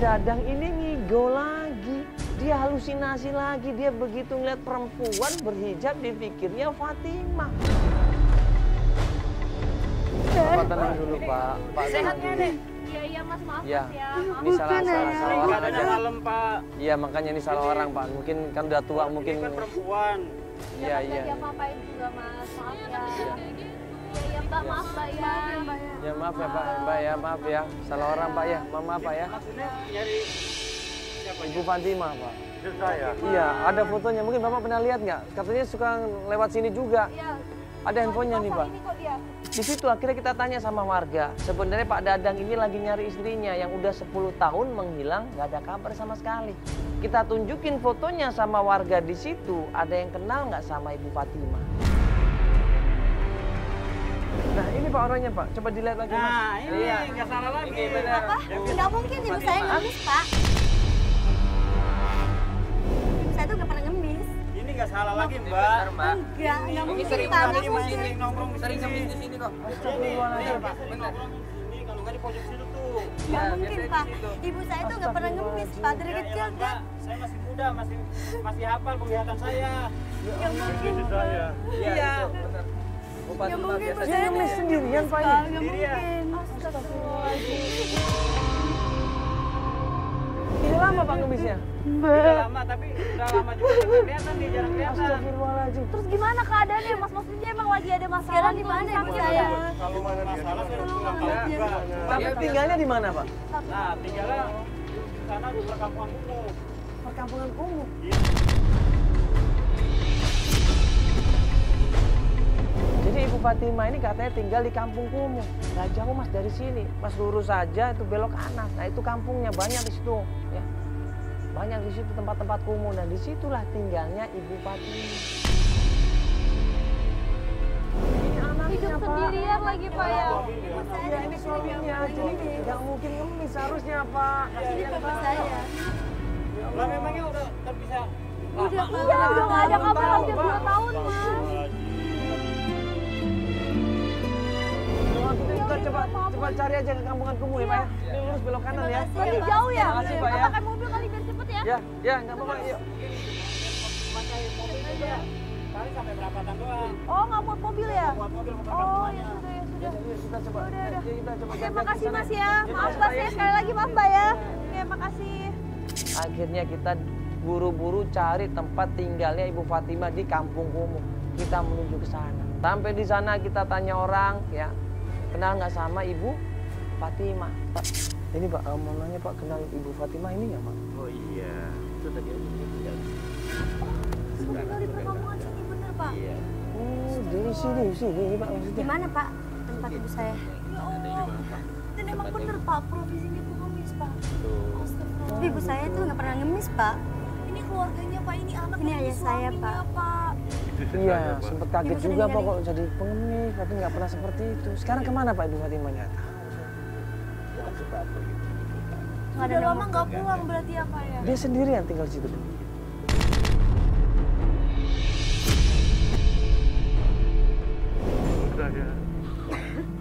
Dadang ini ngigo lagi. Dia halusinasi lagi. Dia begitu ngeliat perempuan berhijab dipikirnya Fatimah. Bapak tenang dulu, Pak. Pak Sehatnya deh. Iya Mas, maaf Ya, Mas ya. ini salah orang aja. Malam, Pak. Iya, makanya ini salah orang, Pak. Mungkin kan udah tua, mungkin. Ini kan perempuan. Iya, Nggak iya. diapa-apain juga Mas, maaf ya. Iya Mbak, maaf Mbak ya. Ya maaf ya Pak, Mbak ya, maaf ya. Salah orang Pak ya, maaf Pak ya. Maksudnya nyari siapa? Ibu Fatimah Pak. Itu saya. Iya, ada fotonya. Mungkin Bapak pernah lihat nggak? Katanya suka lewat sini juga. Iya. Ada handphonenya nih Pak. Ini kok dia. Di situ akhirnya kita tanya sama warga. Sebenarnya Pak Dadang ini lagi nyari istrinya yang udah 10 tahun menghilang, nggak ada kabar sama sekali. Kita tunjukin fotonya sama warga di situ. Ada yang kenal nggak sama Ibu Fatimah? Nah ini Pak orangnya Pak, coba dilihat lagi Mas. Nah, ini nggak salah lagi. Ini benar. Apa? Nggak mungkin ibu saya ngemis Pak. Ibu saya tuh nggak pernah ngemis. Ini nggak salah lagi, Mbak. Nggak mungkin Sering Pak. banget Nggak di mungkin. sini nongkrong Sering ngemis di sini kok. Ini Pak. Benar. Ini kalau nggak di pojok situ tuh. Nggak mungkin Pak. Ibu saya tuh nggak pernah ngemis Pak. Dari Ya, kecil elah, Mbak. Saya masih muda, masih hafal penglihatan saya. nggak mungkin. Iya. Nggak mungkin Pak. Dia ngemis sendirian Pak ini. Nggak mungkin. Udah lama Pak ngemisnya? Udah lama, tapi udah lama juga nggak kelihatan nih, jarang kelihatan. Astagfirullahaladzim. Terus gimana keadaannya Mas? Maksudnya emang lagi ada masalah? Sekarang di mana ibu saya? Kalau masalah saya pulang tahu juga. Tapi tinggalnya di mana Pak? Nah, tinggalnya di sana di perkampungan kumuh. Perkampungan kumuh. Jadi Ibu Fatimah ini katanya tinggal di kampung kumuh. Nggak jauh Mas dari sini. Mas lurus saja itu belok kanan. Nah itu kampungnya banyak di situ. Ya. Banyak di situ tempat-tempat kumuh. Dan disitulah tinggalnya Ibu Fatimah. Ini anaknya Hidup Pak. sendirian lagi Pak ya? Ibu saya ini suaminya. Jadi nggak mungkin ngemis harusnya Pak. Ini bapak saya. Lah memangnya udah terpisah. Udah nggak ada kabar hampir 2 tahun Mas. Kita coba cari aja ke kampungan kumuh ya Pak ya. Ini lurus belok kanan ya. Ini jauh ya? Makasih Pak ya. Pakai mobil kali biar cepet ya? Ya nggak apa-apa. Yuk. Pakai mobil aja. Kali sampai berapatan doang. Oh nggak muat mobil ya? Buat mobil ke Oh perkampungan. ya sudah ya sudah. Kita coba. Udah. Kita coba. Terima kasih Mas ya. Maaf Mas ya sekali lagi maaf Mbak ya. Oke makasih. Akhirnya kita buru-buru cari tempat tinggalnya Ibu Fatimah di kampung kumuh. Kita menuju ke sana. Sampai di sana kita tanya orang ya. Kenal nggak sama Ibu Fatimah? Pak, ini Pak, mau nanya Pak, kenal Ibu Fatimah ini nggak Pak? Oh iya, itu tadi aja tinggal. Sudah dari perkampungan sini bener Pak? Iya. Oh, dari sini ini Pak maksudnya. Di mana Pak tempat ibu saya? Ya Allah. Dan emang bener Pak, profesinya pengemis Pak. Tapi ibu saya tuh nggak pernah ngemis Pak. Ini keluarganya Pak, ini anak. Ini ayah saya Pak. Iya, sempet kaget Ibu juga sering Pak nyari. kok jadi pengemis, tapi nggak pernah seperti itu. Sekarang kemana Pak Ibu Fatimahnya? Udah lama nggak pulang berarti ya Pak ya? Dia sendirian tinggal di situ.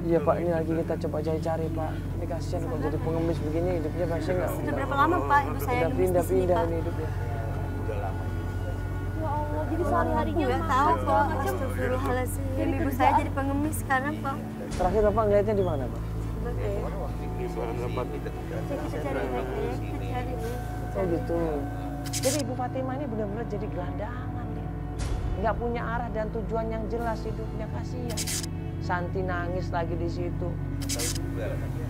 Iya Pak, ini lagi kita coba cari-cari Pak. Ini kasihan kok jadi pengemis begini hidupnya pasti nggak. Sudah berapa lama Pak ibu saya Udah ngemis di sini pindah-pindah Pak? ini hidupnya. Ya Allah, jadi sehari-harinya nggak tahu Pak. Astagfirullahaladzim. Ibu saya jadi pengemis sekarang Pak. Terakhir Bapak ngeliatnya di mana Pak? Kita cari lagi ya, kita cari ya. Oh gitu. Jadi Ibu Fatimah ini benar-benar jadi gelandangan dia. Nggak punya arah dan tujuan yang jelas hidupnya, kasihan. Santi nangis lagi di situ. Tahu juga lah kan dia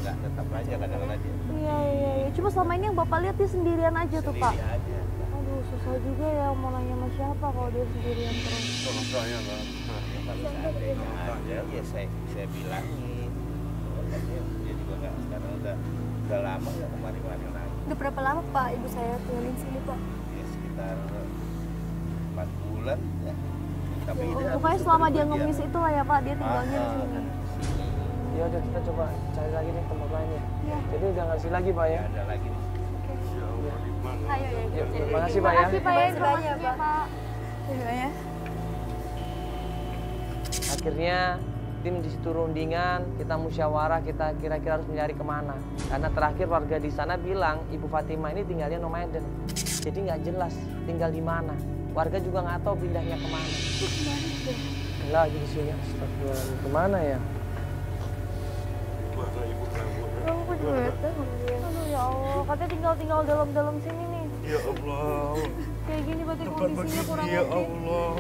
nggak tetap aja kadang-kadang dia Iya. Cuma selama ini yang Bapak lihat dia sendirian aja tuh Pak. sendiri aja. Aduh susah juga ya mau nanya sama siapa kalau dia sendirian terus. Kalau seandainya ada ya saya bilangin. Kan dia juga nggak sekarang udah lama nggak kemari-mari lagi. Udah berapa lama Pak ibu saya tinggal di sini Pak? Ya sekitar 4 bulan ya. Tapi Pokoknya selama dia ngemis itu lah ya Pak, dia tinggalnya di sini. Ya udah kita coba cari lagi nih tempat lain ya. Iya. Jadi udah ngasih lagi Pak ya. ada lagi nih. Ayo ya. Yuk, terima kasih Pak ya. Makasih Pak ya, informasinya Pak. Iya ya. Akhirnya Tim di situ rundingan, kita musyawarah, kita kira-kira harus mencari kemana. Karena terakhir warga di sana bilang Ibu Fatimah ini tinggalnya nomaden. Jadi nggak jelas tinggal di mana. Warga juga nggak tahu pindahnya kemana. Lagi di sini, astagfirullah. Kemana ya? Mana ibu kamu? Aku juga bete sama dia. Aduh ya Allah, katanya tinggal dalam sini nih. Ya Allah. Kayak gini berarti Tempat kondisinya kurang begini ya lebih. Allah.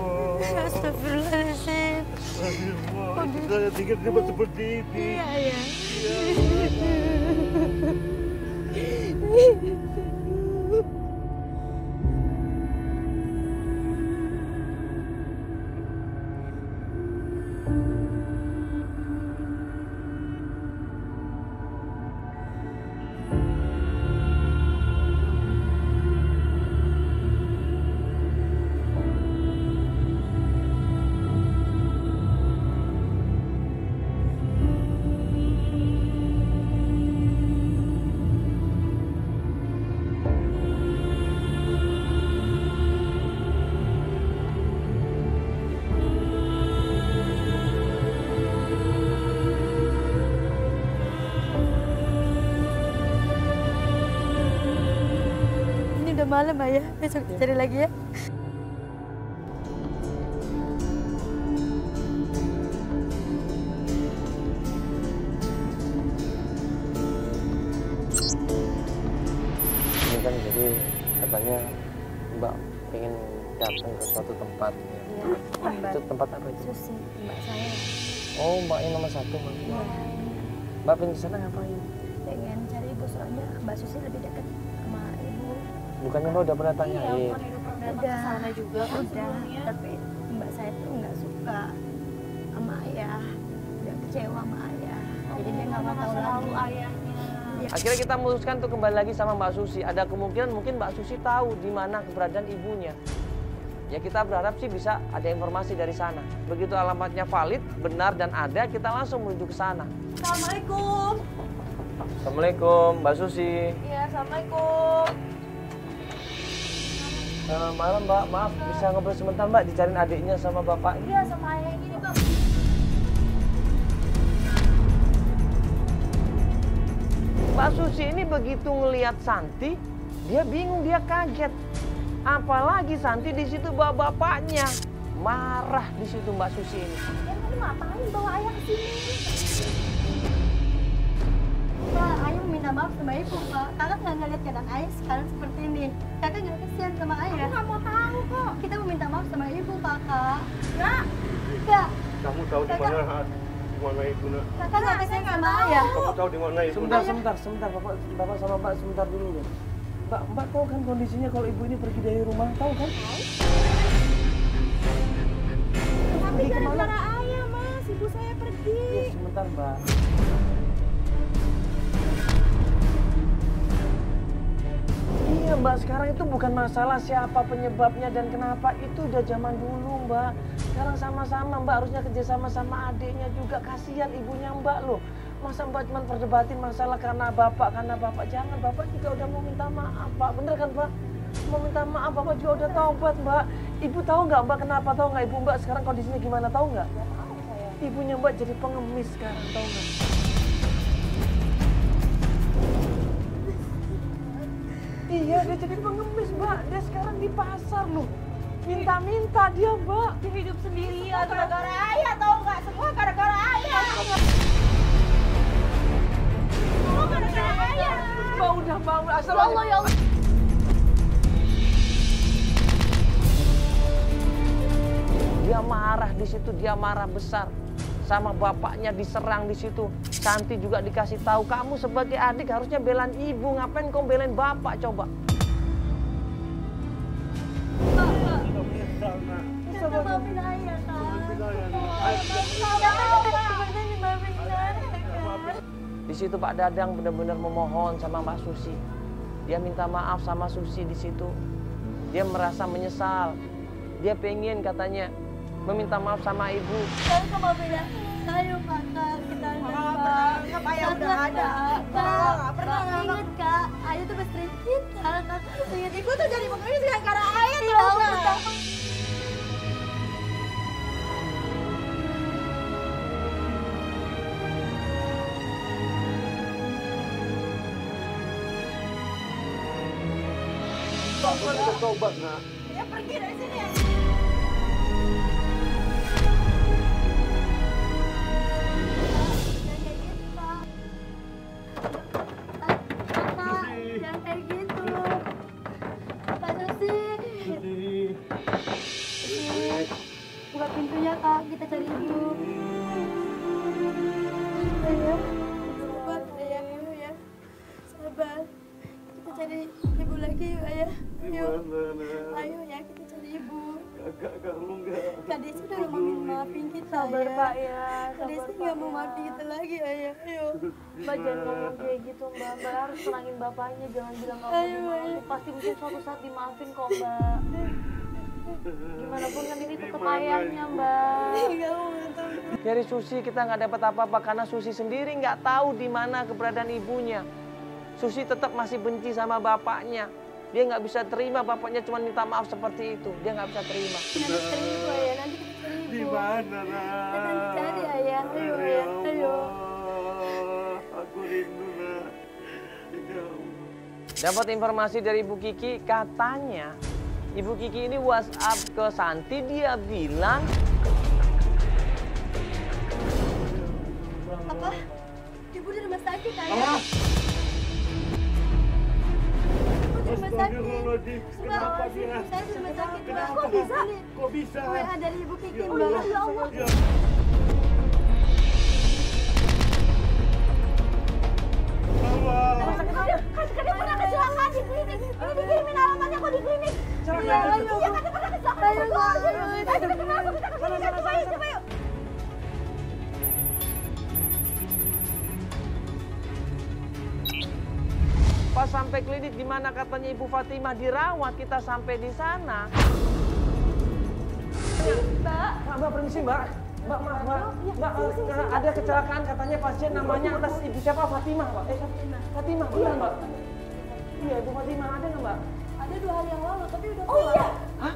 Astagfirullahaladzim. Astagfirullah. Saya tinggal di tempat seperti ini. Iya ya. Udah malam ayah, besok kita cari lagi ya. Ini kan jadi katanya Mbak pengen datang ke suatu tempat. Iya, Itu tempat apa itu? Susi, mbak saya. Oh, Mbak yang nomor 1 Mbak. Iya, Mbak pengen ke sana ngapain? pengen cari ibu soalnya Mbak Susi lebih dekat sama ibu. Bukannya Mbak udah pernah tanyain? Udah, juga udah, tapi mbak saya tuh nggak suka sama ayah, udah kecewa sama ayah, jadi dia nggak mau tahu lagi ayahnya. Akhirnya kita memutuskan untuk kembali lagi sama Mbak Susi. Ada kemungkinan mungkin Mbak Susi tahu di mana keberadaan ibunya. Ya kita berharap sih bisa ada informasi dari sana. Begitu alamatnya valid, benar dan ada, kita langsung menuju ke sana. Assalamualaikum. Assalamualaikum Mbak Susi. Iya, assalamualaikum. Malam Mbak, maaf bisa ngobrol sebentar Mbak, dicariin adiknya sama bapaknya. Iya, sama ayah ini nih bang. Mbak Susi ini begitu ngelihat Santi, dia bingung, dia kaget. Apalagi Santi di situ bawa bapaknya. Marah di situ Mbak Susi ini. Ya tadi ngapain bawa ayah ke sini? Pak, ayah minta maaf sama ibu, Pak. Kakak nggak ngeliat keadaan ayah sekarang seperti ini. Kakak nggak kesian sama ayah. Aku nggak mau tahu kok. Kita mau minta maaf sama ibu, Kakak. Nggak. Kamu tahu di mana ibu nak? Kakak nggak kesian sama ayah. Kamu tahu di mana ibu? Sebentar, Bapak sama Mbak sebentar dulu deh. Mbak tahu kan kondisinya kalau ibu ini pergi dari rumah, tahu kan? Tapi gara-gara ayah, Mas. Ibu saya pergi. Ya, sebentar Mbak. Iya Mbak, sekarang itu bukan masalah siapa penyebabnya dan kenapa. Itu udah zaman dulu Mbak. Sekarang sama-sama Mbak, harusnya kerjasama sama adiknya juga. Kasihan ibunya Mbak loh. Masa Mbak cuma perdebatin masalah karena Bapak. Jangan, Bapak juga udah mau minta maaf Pak. Bener kan Pak? Mau minta maaf, Bapak juga udah taubat Mbak. Ibu tahu nggak Mbak kenapa? Tahu nggak Ibu Mbak sekarang kondisinya gimana? Tahu nggak? Ibunya Mbak jadi pengemis sekarang, tahu nggak? Iya, dia jadi pengemis, Mbak. Dia sekarang di pasar loh. Minta-minta dia, Mbak. Dia hidup sendirian gara-gara ayah, tahu nggak? Semua gara-gara ayah. Semua gara-gara ayah. Mbak udah bangun. Ya Allah, ya Allah. Dia marah di situ, dia marah besar. Sama bapaknya diserang di situ. Santi juga dikasih tahu, kamu sebagai adik harusnya belain ibu, ngapain kau belain bapak coba? Kakak maafin ayah, Kak. Di situ Pak Dadang benar-benar memohon sama Mbak Susi. Dia minta maaf sama Susi di situ. Dia merasa menyesal. Dia pengen katanya meminta maaf sama ibu. Kakak maafin ayah. Ayo kakak, kita anggap ayah udah ada. Kak, ingat Kak, ayah tuh best friend kita. Kakak ingat ibu tuh jadi pengemis gara-gara ayah tau nggak? Kita tobat, nak. Ya pergi dari sini ya. Jangan kayak gitu, Pak Susi. Buka pintunya, Kak. Kita cari ibu. Ayah, sabar ayah, ya. Sabar. Kita cari ibu lagi yuk, ayah. Yuk. Ayo ya, kita cari ibu. Kak Desi udah gak mau maafin kita. Sabar, Pak, ya. Kak Desi gak mau maafin kita lagi, ayah. Ayo. Mbak jangan ngomong kayak gitu, Mbak. Mbak harus tenangin bapaknya, jangan bilang nggak mau dimaafin. Pasti mungkin suatu saat dimaafin kok, Mbak. Gimana pun kan ini tetap ayahnya, Mbak. Dari Susi kita nggak dapat apa-apa karena Susi sendiri nggak tahu di mana keberadaan ibunya. Susi tetap masih benci sama bapaknya. Dia nggak bisa terima bapaknya cuma minta maaf seperti itu. Dia nggak bisa terima. Nanti cari ibu, ayah. Nanti kita cari ibu. Di mana, nak? Nanti cari, ayah. Ayo, ayah. Ayo. Aku rindu, nak. Ya Allah. Dapat informasi dari Ibu Kiki, katanya Ibu Kiki ini WhatsApp ke Santi, dia bilang Apa? Ibu di rumah sakit, ayah. Ibu di rumah sakit. Kenapa dia? Saya di rumah sakit, Mbak. Kenapa? Kok bisa? Kok bisa? WA dari Ibu Kiki, Ya Mbak. Allah. Ya Allah. Ya. Allah. Kan pernah kecelakaan di klinik. Ini dikirimin alamatnya kok di klinik. Iya, iya kan pernah kecelakaan. Ayo, kita kenapa? Kita ke sini, coba yuk, coba yuk. pas sampai klinik di mana katanya Ibu Fatimah dirawat, kita sampai di sana. Mbak permisi Mbak. Mbak, ada kecelakaan katanya pasien namanya atas Ibu siapa? Fatimah, Pak. Fatimah, benar Mbak? Iya, Ibu Fatimah ada nggak Mbak? Ada 2 hari yang lalu, tapi udah Oh iya. Hah?